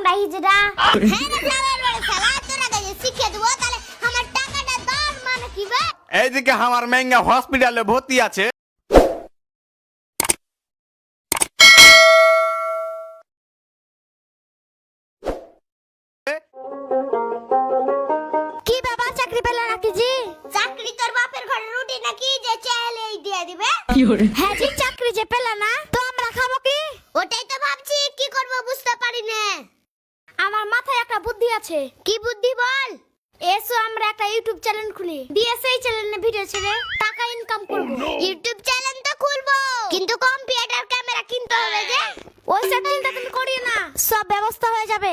তোমরা হিজড়া। হ্যাঁ রে শালার বড় শালা, তোরা কাছে শিখিয়ে দেবো তাহলে আমার টাকাটা দাও মানে কি বে? এইদিকে আমার মেঙ্গা হসপিটালে ভর্তি আছে। কি বাবা চাকরি পেলে নাকি জি? চাকরি তোর বাপের ঘরে রুটি নাকি যে চাইলেই দিয়ে দিবে? হ্যাঁ জি, চাকরি যে পেলে না তো আমরা খাবো কি? ওটাই তো ভাবছি কি করব বুঝতে পারি না। আমার মাথায় একটা বুদ্ধি আছে। কি বুদ্ধি বল? এসো আমরা একটা ইউটিউব চ্যানেল খুলি, দিয়ে সেই চ্যানেলে ভিডিও ছেড়ে টাকা ইনকাম করব। ইউটিউব চ্যানেল তো খুলবো, কিন্তু কম্পিউটার ক্যামেরা কিনতে হবে যে। ওই সব চিন্তা তুমি করিও না, সব ব্যবস্থা হয়ে যাবে।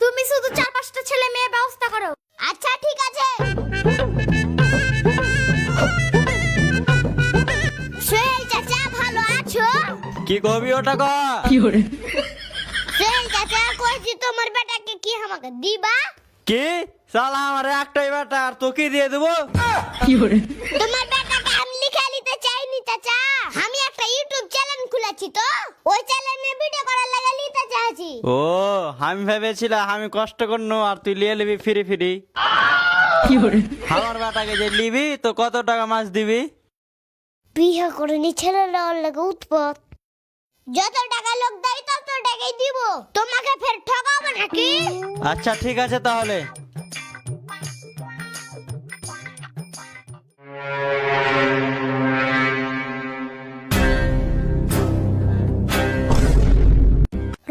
তুমি শুধু 4-5টা ছেলে মেয়ে ব্যবস্থা করো। আচ্ছা ঠিক আছে। সোহেল চাচা ভালো আছো? কি কবি ওটা ক? সোহেল চাচা কইছি তোমার বেটাকে কি আমাকে দিবা? কি শালা আমার একটাই বেটা আর তোকে দিয়ে দেবো? তোমার বেটাকে আমি লিখে নিতে চাইনি চাচা, আমি একটা ইউটিউব চ্যানেল খুলেছি তো ওই চ্যানেলে ভিডিও করার লাগা নিতে চাইছি। ও আমি ভেবেছিলাম আমি কষ্ট করনো আর তুই লিয়ে নিবি ফ্রি ফ্রি। আমার বেটাকে যে নিবি তো কত টাকা মাস দিবি? বিয়ে করে নি ছেলেরা ওর লাগে উৎপাত, যত টাকা লোক দেয় তত টাকাই দিব, তোমাকে ফের ঠকাবো নাকি? আচ্ছা ঠিক আছে তাহলে।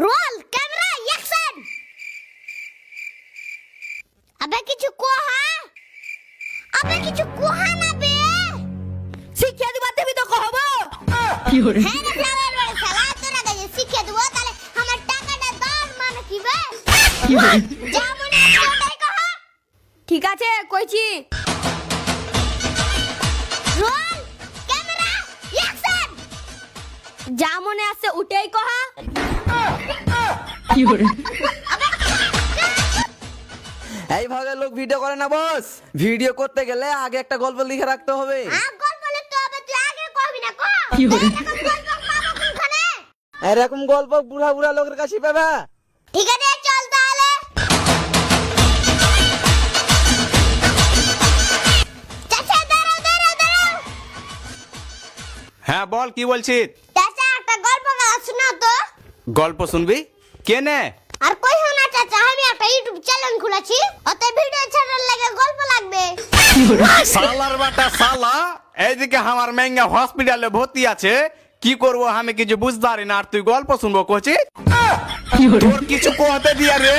Roll camera action. আবে কিছু কোহা, আবে কিছু কোহা না বে। শিখিয়ে দিবা দেবি তো কহবো। হ্যাঁ রে শালার বড় শালা, তোরা কাছে শিখিয়ে দেবো তাহলে আমার টাকাটা দাও মানে কি বে? যা মনে আছে ওটাই কহ। ঠিক আছে কইছি। Roll camera action. যা মনে আছে উঠেই কহা। এইভাবে লোক ভিডিও করে না বস। ভিডিও করতে গেলে আগে একটা গল্প লিখে রাখতে হবে। গল্প লিখতে হবে, তুই আগে কবি না কহ। এরকম গল্প পাবো কোনখানে? এরকম গল্প বুড়া বুড়া লোকের কাছে পাবা। ঠিক আছে চল তাহলে। চাচা দাঁড়াও দাঁড়াও দাঁড়াও। হ্যাঁ বল, কি বলছিস? চাচা একটা গল্প শোনা তো। গল্প শুনবি? কেনে? আর কইও না চাচা, আমি একটা ইউটিউব চ্যানেল খুলেছি, ওতে ভিডিও ছাড়ার লাগে গল্প লাগবে। শালার বাটা শালা, এইদিকে আমার মেঙ্গা হসপিটালে ভর্তি আছে। কি করব আমি কিছু বুঝতে পারি না, আর তুই গল্প শুনবো কছিস? তোর কিছু কোয়াতে দিয়া রে।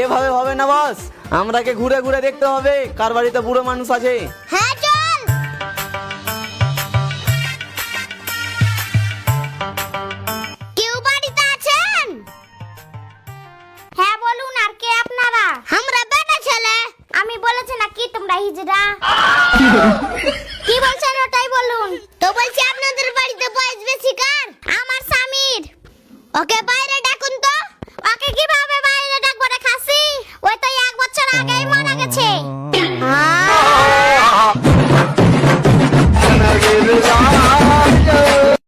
এভাবে হবে না বস, আমরাকে ঘুরে ঘুরে দেখতে হবে কার বাড়িতে বুড়ো মানুষ আছে। হ্যাঁ চল। কেউ বাড়িতে আছেন? হ্যাঁ বলুন, আর কে আপনারা? আমরা বেটা ছেলে। আমি বলেছি না কি তোমরা হিজড়া? কি বলছেন ওটাই বলুন। তো বলছি আপনাদের বাড়িতে বয়স বেশি কার? আমার স্বামীর। ওকে বাইরে ডাকুন তো। ওকে কিভাবে বাইরে ডাকবো রে খাসি? ওই তো 1 বছর আগেই মারা গেছে।